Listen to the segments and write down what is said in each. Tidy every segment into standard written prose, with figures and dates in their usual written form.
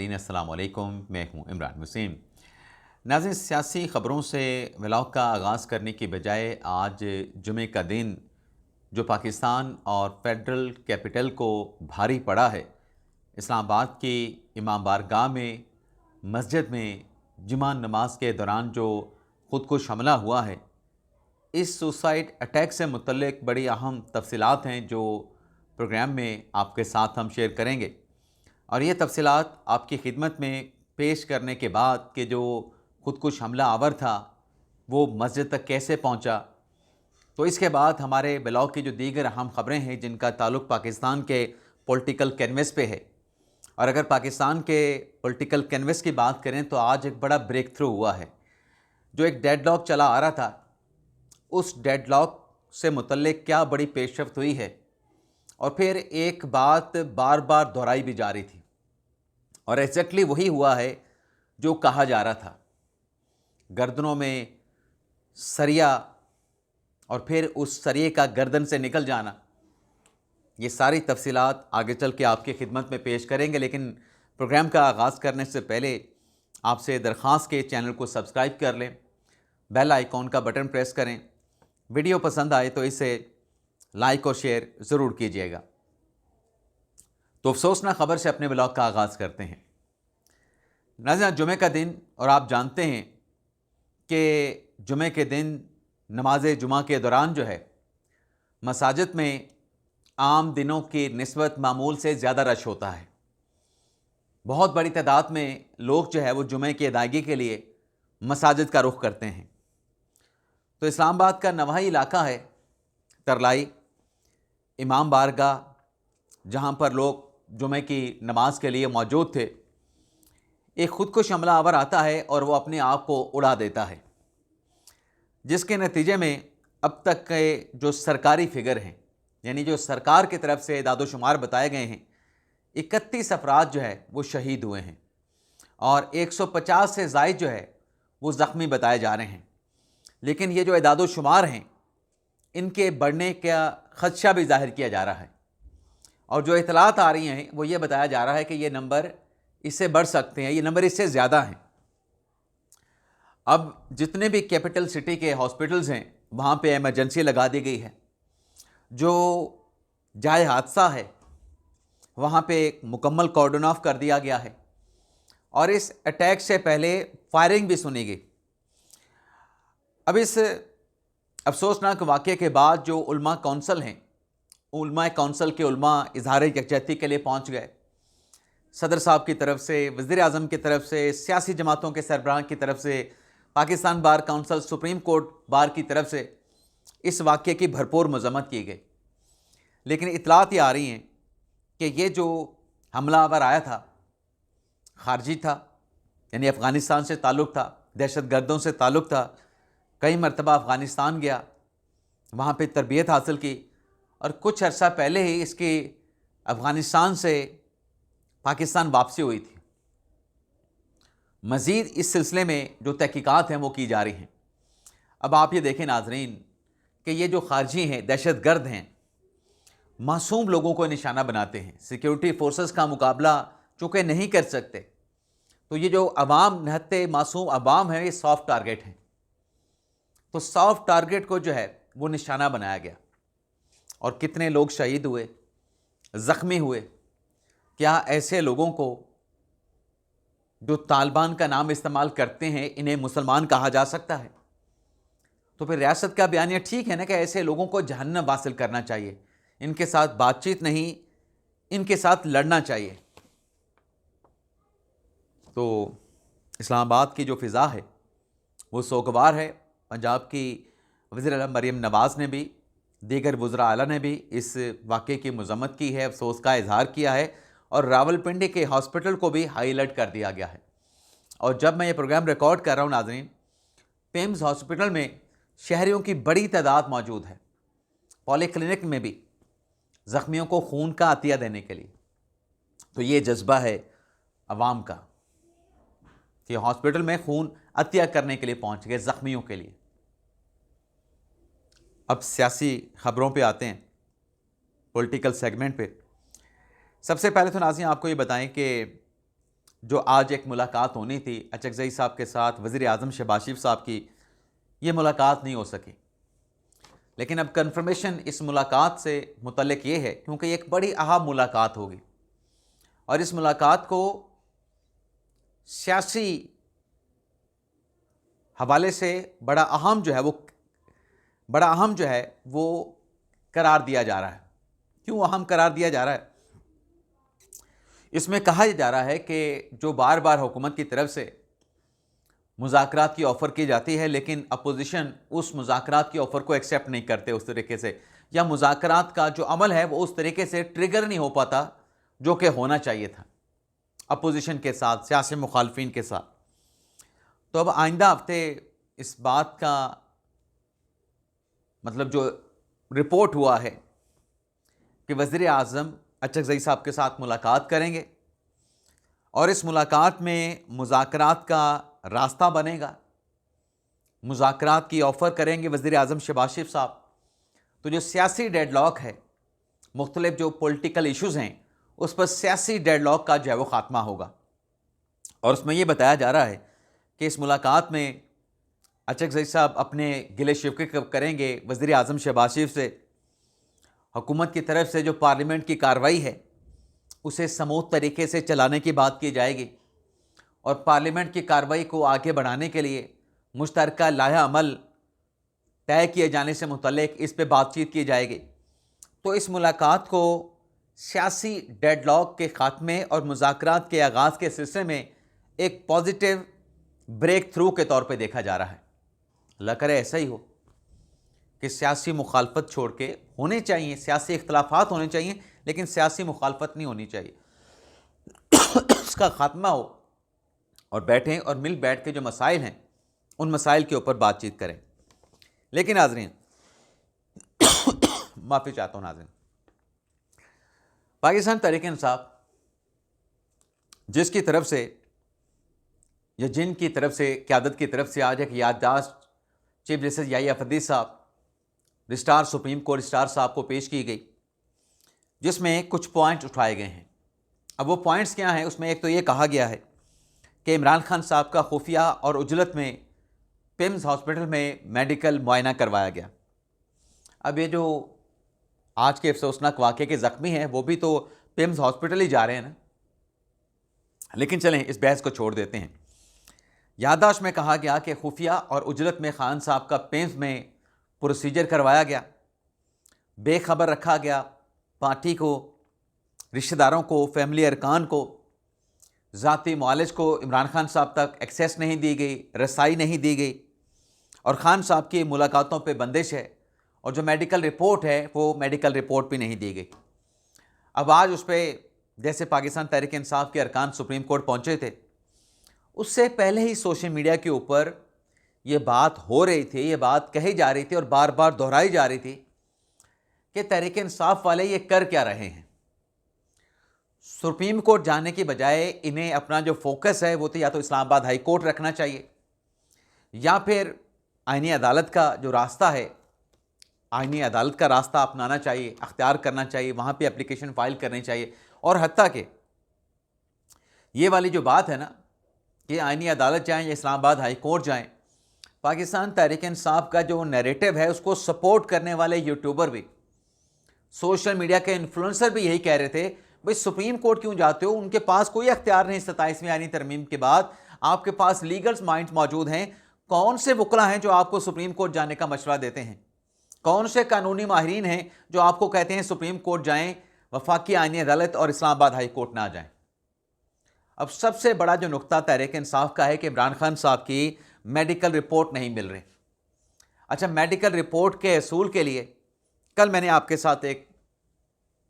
अस्सलामुअलैकुम, मैं हूं इमरान वसीम। नाज़रीन, सियासी ख़बरों से व्लॉग का आगाज़ करने की बजाय आज जुमे का दिन जो पाकिस्तान और फेडरल कैपिटल को भारी पड़ा है, इस्लामाबाद की इमाम बारगाह में मस्जिद में जुमा नमाज के दौरान जो ख़ुदकुश हमला हुआ है, इस सुसाइड अटैक से मुतल्लिक बड़ी अहम तफसीलात हैं जो प्रोग्राम में आपके साथ हम शेयर करेंगे। और ये तफसीलात आपकी खिदमत में पेश करने के बाद कि जो ख़ुदकुश हमला आवर था वो मस्जिद तक कैसे पहुंचा, तो इसके बाद हमारे ब्लॉग की जो दीगर अहम ख़बरें हैं जिनका ताल्लुक़ पाकिस्तान के पॉलिटिकल कैनवस पे है। और अगर पाकिस्तान के पॉलिटिकल कैनवस की बात करें तो आज एक बड़ा ब्रेक थ्रू हुआ है। जो एक डेडलॉक चला आ रहा था, उस डेडलॉक से मुतल्लिक क्या बड़ी पेशरफ्त हुई है। और फिर एक बात बार बार दोहराई भी जा रही थी और एग्जैक्टली वही हुआ है जो कहा जा रहा था। गर्दनों में सरिया और फिर उस सरिये का गर्दन से निकल जाना, ये सारी तफसीलात आगे चल के आपकी खिदमत में पेश करेंगे। लेकिन प्रोग्राम का आगाज़ करने से पहले आपसे दरख्वास्त के चैनल को सब्सक्राइब कर लें, बेल आइकॉन का बटन प्रेस करें, वीडियो पसंद आए तो इसे लाइक और शेयर ज़रूर कीजिएगा। तो अफसोसनाक ख़बर से अपने ब्लॉग का आगाज़ करते हैं। नाज़रीन, जुमे का दिन और आप जानते हैं कि जुमे के दिन नमाज जुमा के दौरान जो है मसाजिद में आम दिनों की निस्बत मामूल से ज़्यादा रश होता है। बहुत बड़ी तादाद में लोग जो है वो जुमे की अदायगी के लिए मसाजिद का रुख करते हैं। तो इस्लामाबाद का नवाही इलाका है तरलाई इमाम बारगाह, जहाँ पर लोग जुमे की नमाज के लिए मौजूद थे, एक ख़ुदकुश हमला आवर आता है और वो अपने आप को उड़ा देता है, जिसके नतीजे में अब तक के जो सरकारी फिगर हैं, यानी जो सरकार की तरफ से दादोशुमार बताए गए हैं, 31 अफराद जो है वो शहीद हुए हैं और 150 से ज़ायद जो है वो ज़ख्मी बताए जा रहे हैं। लेकिन ये जो दादोशुमार हैं, इनके बढ़ने का ख़दशा भी ज़ाहिर किया जा रहा है और जो इतलात आ रही हैं वो ये बताया जा रहा है कि ये नंबर इससे बढ़ सकते हैं, ये नंबर इससे ज़्यादा हैं। अब जितने भी कैपिटल सिटी के हॉस्पिटल्स हैं वहाँ पे इमरजेंसी लगा दी गई है। जो जाए हादसा है वहाँ पे एक मुकम्मल कॉर्डन ऑफ कर दिया गया है और इस अटैक से पहले फायरिंग भी सुनी गई। अब इस अफसोसनाक वाक़े के बाद जो उलमा कौंसल हैं, उलमा कौंसल के उलमा इजहार यकजहती के लिए पहुँच गए। सदर साहब की तरफ से, वज़ीर आज़म की तरफ से, सियासी जमातों के सरबराह की तरफ से, Pakistan bar council, supreme court bar की तरफ से इस वाक़े की भरपूर मज़म्मत की गई। लेकिन इतलात ये आ रही हैं कि ये जो हमलावर आया था खारजी था, यानी अफ़गानिस्तान से ताल्लुक़ था, दहशतगर्दों से ताल्लुक़ था। कई मरतबा अफ़गानिस्तान गया, वहाँ पे तरबियत हासिल की और कुछ अर्सा पहले ही इसकी अफ़गानिस्तान से पाकिस्तान वापसी हुई थी। मज़ीद इस सिलसिले में जो तहकीकात हैं वो की जा रही हैं। अब आप ये देखें नाज़रीन कि ये जो खारजी हैं, दहशतगर्द हैं, मासूम लोगों को निशाना बनाते हैं। सिक्योरिटी फोर्सेस का मुकाबला चूँकि नहीं कर सकते, तो ये जो अवाम, नहत्ते मासूम अवाम है, ये सॉफ्ट टारगेट हैं। तो सॉफ्ट टारगेट को जो है वो निशाना बनाया गया और कितने लोग शहीद हुए, ज़ख्मी हुए। क्या ऐसे लोगों को जो तालिबान का नाम इस्तेमाल करते हैं, इन्हें मुसलमान कहा जा सकता है? तो फिर रियासत का बयानिया ठीक है ना कि ऐसे लोगों को जहन्नम हासिल करना चाहिए, इनके साथ बातचीत नहीं, इनके साथ लड़ना चाहिए। तो इस्लामाबाद की जो फ़िज़ा है वो सोगवार है। पंजाब की वज़ीर आला मरीम नवाज़ ने भी, दीगर वज़रा आला ने भी इस वाक़े की मज़म्मत की है, अफसोस का इजहार किया है और रावलपिंडी के हॉस्पिटल को भी हाई अलर्ट कर दिया गया है। और जब मैं ये प्रोग्राम रिकॉर्ड कर रहा हूँ नाज़रीन, पेम्स हॉस्पिटल में शहरियों की बड़ी तादाद मौजूद है, पॉलीक्लिनिक में भी ज़ख्मियों को खून का अतिया देने के लिए। तो ये जज्बा है अवाम का कि हॉस्पिटल में खून अतिया करने के लिए पहुँच गए ज़ख्मियों के लिए। अब सियासी ख़बरों पे आते हैं, पॉलिटिकल सेगमेंट पे। सबसे पहले तो नाज़रीन आपको ये बताएं कि जो आज एक मुलाकात होनी थी अचकज़ई साहब के साथ, वज़ीर आज़म शहबाज शरीफ साहब की, ये मुलाकात नहीं हो सकी। लेकिन अब कन्फर्मेशन इस मुलाकात से मुतल्लिक ये है, क्योंकि ये एक बड़ी अहम मुलाकात होगी और इस मुलाकात को सियासी हवाले से बड़ा अहम जो है वो करार दिया जा रहा है। क्यों अहम करार दिया जा रहा है? इसमें कहा जा रहा है कि जो बार बार हुकूमत की तरफ से मुज़ाकरात की ऑफ़र की जाती है, लेकिन अपोजिशन उस मुज़ाकरात की ऑफ़र को एक्सेप्ट नहीं करते उस तरीके से, या मुज़ाकरात का जो अमल है वो उस तरीके से ट्रिगर नहीं हो पाता जो कि होना चाहिए था अपोजिशन के साथ, सियासी मुखालफिन के साथ। तो अब आइंदा हफ्ते इस बात का मतलब जो रिपोर्ट हुआ है कि वज़ीर आज़म अचकज़ई साहब के साथ मुलाकात करेंगे और इस मुलाकात में मुज़ाकरात का रास्ता बनेगा, मुज़ाकरात की ऑफ़र करेंगे वज़ीर आज़म शहबाज शरीफ साहब। तो जो सियासी डेडलॉक है, मुख्तलिफ जो पॉलिटिकल इश्यूज़ हैं, उस पर सियासी डेडलॉक का जो है वो ख़ात्मा होगा। और उसमें ये बताया जा रहा है कि इस मुलाकात में अचकज़ई साहब अपने गिले शिकवे करेंगे वज़ीर आज़म शहबाज शरीफ से। हुकूमत की तरफ से जो पार्लियामेंट की कार्रवाई है उसे समूथ तरीके से चलाने की बात की जाएगी और पार्लियामेंट की कार्रवाई को आगे बढ़ाने के लिए मुश्तरका लाया अमल तय किए जाने से मुतल्लिक इस पे बातचीत की जाएगी। तो इस मुलाकात को सियासी डेडलॉक के ख़ात्मे और मुज़ाकरात के आगाज़ के सिलसिले में एक पॉजिटिव ब्रेक थ्रू के तौर पे देखा जा रहा है। अल्लाह करे ऐसा ही हो कि सियासी मुखालफत छोड़ के होने चाहिए, सियासी इख्तलाफात होने चाहिए, लेकिन सियासी मुखालफत नहीं होनी चाहिए। इसका ख़ात्मा हो और बैठें और मिल बैठ के जो मसाइल हैं उन मसाइल के ऊपर बातचीत करें। लेकिन नाज़रीन, माफ़ी चाहता हूँ नाज़रीन, पाकिस्तान तहरीक इंसाफ जिसकी तरफ से या जिनकी तरफ से क़यादत की तरफ से आज एक याददाश्त चीफ जस्टिस याहिया फरीदी साहब रजिस्ट्रार सुप्रीम कोर्ट रजिस्ट्रार साहब को पेश की गई, जिसमें कुछ पॉइंट उठाए गए हैं। अब वो पॉइंट्स क्या हैं? उसमें एक तो ये कहा गया है कि इमरान खान साहब का खुफिया और उजलत में पिम्स हॉस्पिटल में मेडिकल मुआयना करवाया गया। अब ये जो आज के अफसोसनाक वाक़े के ज़ख्मी हैं वो भी तो पिम्स हॉस्पिटल ही जा रहे हैं ना। लेकिन चलें, इस बहस को छोड़ देते हैं। याददाश्त में कहा गया कि खुफिया और उजलत में खान साहब का पिम्स में प्रोसीजर करवाया गया, बेखबर रखा गया, पार्टी को, रिश्तेदारों को, फैमिली अरकान को, ज़ाती मुआलिज को इमरान खान साहब तक एक्सेस नहीं दी गई, रसाई नहीं दी गई और खान साहब की मुलाकातों पे बंदिश है और जो मेडिकल रिपोर्ट है वो मेडिकल रिपोर्ट भी नहीं दी गई। अब आज उस पर जैसे पाकिस्तान तहरीक इंसाफ के अरकान सुप्रीम कोर्ट पहुँचे थे, उससे पहले ही सोशल मीडिया के ऊपर ये बात हो रही थी, ये बात कही जा रही थी और बार बार दोहराई जा रही थी कि तहरीक इंसाफ वाले ये कर क्या रहे हैं। सुप्रीम कोर्ट जाने की बजाय इन्हें अपना जो फोकस है वो तो या तो इस्लामाबाद हाई कोर्ट रखना चाहिए या फिर आईनी अदालत का जो रास्ता है, आईनी अदालत का रास्ता अपनाना चाहिए, अख्तियार करना चाहिए, वहाँ पे एप्लीकेशन फ़ाइल करनी चाहिए। और हत्ता कि ये वाली जो बात है ना कि आईनी अदालत जाएँ या इस्लामाबाद हाई कोर्ट जाएँ, पाकिस्तान तहरीक इंसाफ का जो नैरेटिव है उसको सपोर्ट करने वाले यूट्यूबर भी, सोशल मीडिया के इन्फ्लुएंसर भी यही कह रहे थे, भाई सुप्रीम कोर्ट क्यों जाते हो, उनके पास कोई अख्तियार नहीं। 27वीं आईनी तरमीम के बाद आपके पास लीगल माइंड्स मौजूद हैं। कौन से वकला हैं जो आपको सुप्रीम कोर्ट जाने का मशवरा देते हैं? कौन से कानूनी माहिरीन हैं जो आपको कहते हैं सुप्रीम कोर्ट जाएं, वफाकी आईनी अदालत और इस्लामाबाद हाई कोर्ट ना जाएं? अब सबसे बड़ा जो नुकता तहरीक इंसाफ का है कि इमरान खान साहब की मेडिकल रिपोर्ट नहीं मिल रही। अच्छा, मेडिकल रिपोर्ट के असूल के लिए कल मैंने आपके साथ एक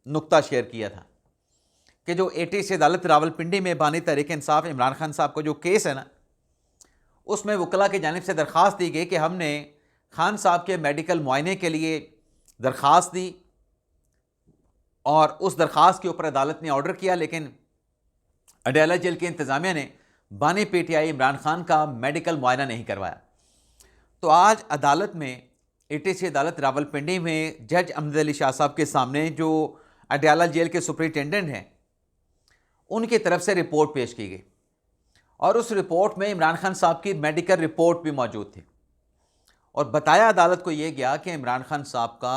नुकता शेयर किया था कि जो ATC अदालत रावलपिंडी में बानी तहरीक इंसाफ इमरान खान साहब का जो केस है ना, उसमें वकला की जानिब से दरख्वास्त दी गई कि हमने खान साहब के मेडिकल मुआयने के लिए दरख्वास्त दी और उस दरख्वास्त के ऊपर अदालत ने ऑर्डर किया, लेकिन अडयाला जेल के इंतज़ामिया ने बानी PTI इमरान खान का मेडिकल मुआयना नहीं करवाया। तो आज अदालत में ATC अदालत रावलपिंडी में जज अहमद अली शाह साहब के सामने जो अडयाला जेल के सुपरिटेंडेंट हैं, उनकी तरफ से रिपोर्ट पेश की गई और उस रिपोर्ट में इमरान खान साहब की मेडिकल रिपोर्ट भी मौजूद थी और बताया अदालत को यह गया कि इमरान खान साहब का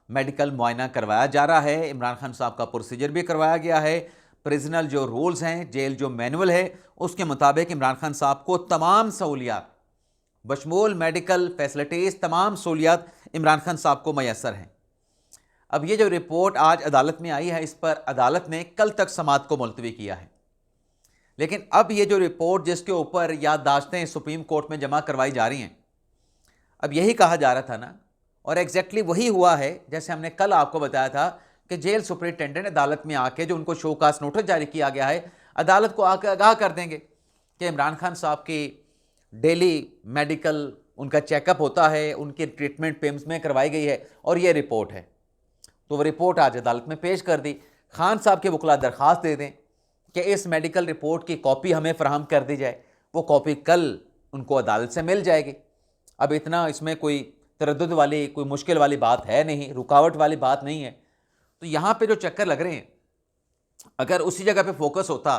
मेडिकल मुआयना करवाया जा रहा है, इमरान खान साहब का प्रोसीजर भी करवाया गया है, प्रिजनल जो रूल्स हैं, जेल जो मैनुअल है उसके मुताबिक इमरान खान साहब को तमाम सहूलियात बशमूल मेडिकल फैसिलिटीज़, तमाम सहूलियात इमरान खान साहब को मैसर हैं। अब ये जो रिपोर्ट आज अदालत में आई है, इस पर अदालत ने कल तक समाअत को मुलतवी किया है, लेकिन अब ये जो रिपोर्ट जिसके ऊपर याददाश्तें सुप्रीम कोर्ट में जमा करवाई जा रही हैं, अब यही कहा जा रहा था ना, और एग्जैक्टली वही हुआ है जैसे हमने कल आपको बताया था कि जेल सुपरिटेंडेंट अदालत में आके जो उनको शोकास नोटिस जारी किया गया है, अदालत को आकर आगाह कर देंगे कि इमरान खान साहब की डेली मेडिकल उनका चेकअप होता है, उनकी ट्रीटमेंट पेम्स में करवाई गई है और ये रिपोर्ट है। तो वो रिपोर्ट आज अदालत में पेश कर दी। खान साहब के वकला दरख्वास्त दे दें कि इस मेडिकल रिपोर्ट की कॉपी हमें फराहम कर दी जाए, वो कॉपी कल उनको अदालत से मिल जाएगी। अब इतना इसमें कोई तरद्दुद वाली, कोई मुश्किल वाली बात है नहीं, रुकावट वाली बात नहीं है। तो यहाँ पे जो चक्कर लग रहे हैं, अगर उसी जगह पे फोकस होता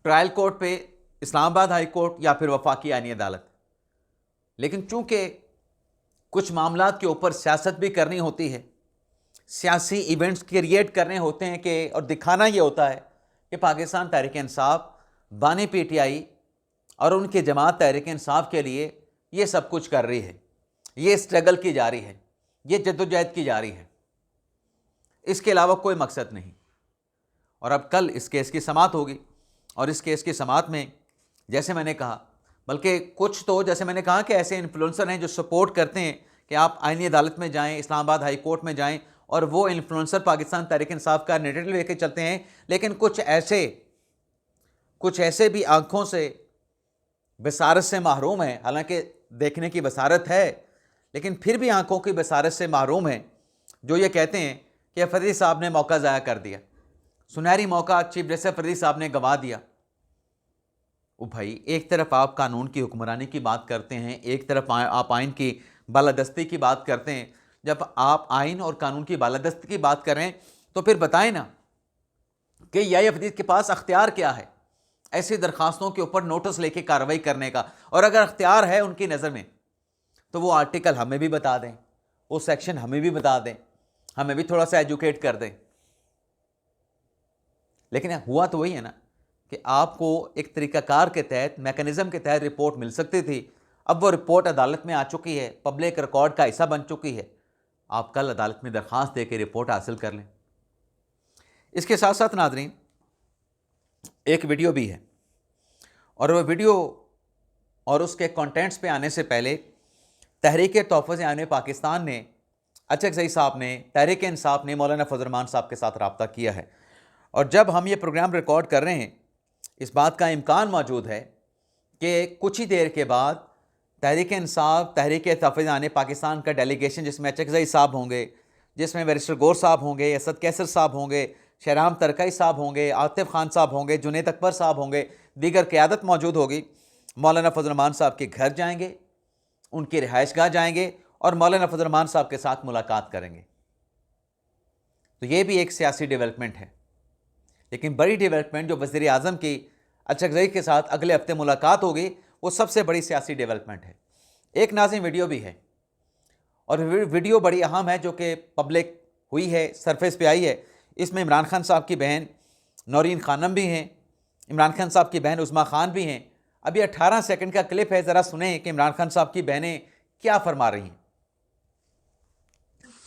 ट्रायल कोर्ट पे, इस्लामाबाद हाई कोर्ट या फिर वफाकी आईनी अदालत, लेकिन चूंकि कुछ मामलात के ऊपर सियासत भी करनी होती है, सियासी इवेंट्स क्रिएट करने होते हैं कि और दिखाना ये होता है कि पाकिस्तान तहरीक इंसाफ, बानी पीटीआई और उनकी जमात तहरीक इंसाफ के लिए ये सब कुछ कर रही है, ये स्ट्रगल की जा रही है, ये जद्दोजहद की जा रही है, इसके अलावा कोई मकसद नहीं। और अब कल इस केस की समाअत होगी और इस केस की समाअत में जैसे मैंने कहा, बल्कि कुछ तो जैसे मैंने कहा कि ऐसे इन्फ्लुएंसर हैं जो सपोर्ट करते हैं कि आप आईनी अदालत में जाएं, इस्लामाबाद हाई कोर्ट में जाएं और वो इन्फ्लुएंसर पाकिस्तान तहरीक इंसाफ का नैरेटिव लेके चलते हैं, लेकिन कुछ ऐसे भी आंखों से बसारत से महरूम है, हालांकि देखने की बसारत है लेकिन फिर भी आंखों की बसारत से महरूम है, जो ये कहते हैं कि फरीद साहब ने मौका ज़ाया कर दिया, सुनहरी मौका चीफ जस्टिस फरीद साहब ने गंवा दिया। ओ भाई, एक तरफ आप कानून की हुक्मरानी की बात करते हैं, एक तरफ आप आइन की बालादस्ती की बात करते हैं। जब आप आइन और कानून की बालादस्ती की बात करें तो फिर बताएं ना कि याहिया फरीद के पास अख्तियार क्या है ऐसी दरखास्तों के ऊपर नोटिस लेके कार्रवाई करने का, और अगर अख्तियार है उनकी नज़र में तो वो आर्टिकल हमें भी बता दें, वो सेक्शन हमें भी बता दें, हमें भी थोड़ा सा एजुकेट कर दें। लेकिन हुआ तो वही है ना कि आपको एक तरीक़ाकार के तहत, मैकेनिज़्म के तहत रिपोर्ट मिल सकती थी। अब वो रिपोर्ट अदालत में आ चुकी है, पब्लिक रिकॉर्ड का हिस्सा बन चुकी है। आप कल अदालत में दरख्वास्त दे के रिपोर्ट हासिल कर लें। इसके साथ साथ नाज़रीन, एक वीडियो भी है और वह वीडियो और उसके कंटेंट्स पे आने से पहले तहरीक तोहफ़्फ़े आने पाकिस्तान ने, अचकज़ई साहब ने, तहरीक इंसाफ ने मौलाना फजल रहमान साहब के साथ रब्ता किया है। और जब हम ये प्रोग्राम रिकॉर्ड कर रहे हैं, इस बात का इम्कान मौजूद है कि कुछ ही देर के बाद तहरीक इंसाफ, तहरीक तोहफ़्फ़े आने पाकिस्तान का डेलीगेशन, जिसमें अचकज़ई साहब होंगे, जिसमें बैरिस्टर गौर साहब होंगे, असद कैसर साहब होंगे, शहराम तरकई साहब होंगे, आतिफ खान साहब होंगे, जुनैद अकबर साहब होंगे, दीगर क़यादत मौजूद होगी, मौलाना फजल रहमान साहब के घर जाएंगे, उनकी रिहाइशगाह जाएंगे और मौलाना फजल रहमान साहब के साथ मुलाकात करेंगे। तो ये भी एक सियासी डेवलपमेंट है, लेकिन बड़ी डेवलपमेंट जो वज़ीर आज़म की अचकज़ई के साथ अगले हफ्ते मुलाकात होगी, वो सबसे बड़ी सियासी डेवलपमेंट है। एक नाज़िम वीडियो भी है और वीडियो बड़ी अहम है, जो कि पब्लिक हुई है, सरफेस पे आई है। इसमें इमरान खान साहब की बहन नौरीन खानम भी हैं, इमरान खान साहब की बहन उज़मा खान भी हैं। अभी 18 सेकंड का क्लिप है, ज़रा सुने कि इमरान खान साहब की बहनें क्या फरमा रही हैं।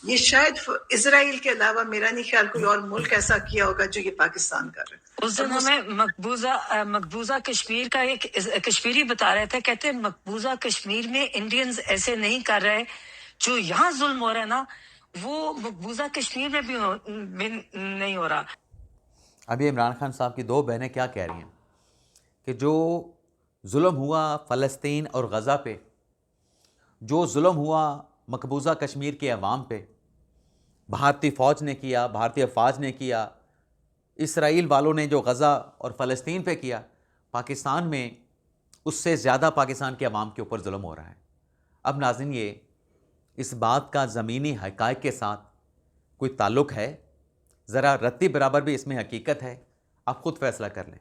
ये शायद इजराइल के अलावा मेरा नहीं ख्याल कोई और मुल्क ऐसा किया होगा जो ये पाकिस्तान कर रहा है। उस दिन हमें मकबूजा कश्मीर का एक कश्मीरी बता रहे थे, कहते हैं मकबूजा कश्मीर में इंडियंस ऐसे नहीं कर रहे, जो यहाँ जुल्म हो रहा है ना वो मकबूजा कश्मीर में भी नहीं हो रहा। अभी इमरान खान साहब की दो बहनें क्या कह रही हैं कि जो जुल्म हुआ फ़लस्तीन और गज़ा पे, जो जुल्म हुआ मकबूजा कश्मीर के अवाम पे, भारतीय फ़ौज ने किया, भारतीय अफवाज ने किया, इसराइल वालों ने जो गज़ा और फ़लस्तीन पे किया, पाकिस्तान में उससे ज़्यादा पाकिस्तान के अवाम के ऊपर जुल्म हो रहा है। अब नाज़रीन, ये इस बात का ज़मीनी हक़ाइक़ के साथ कोई ताल्लुक़ है? ज़रा रत्ती बराबर भी इसमें हकीकत है, आप ख़ुद फ़ैसला कर लें।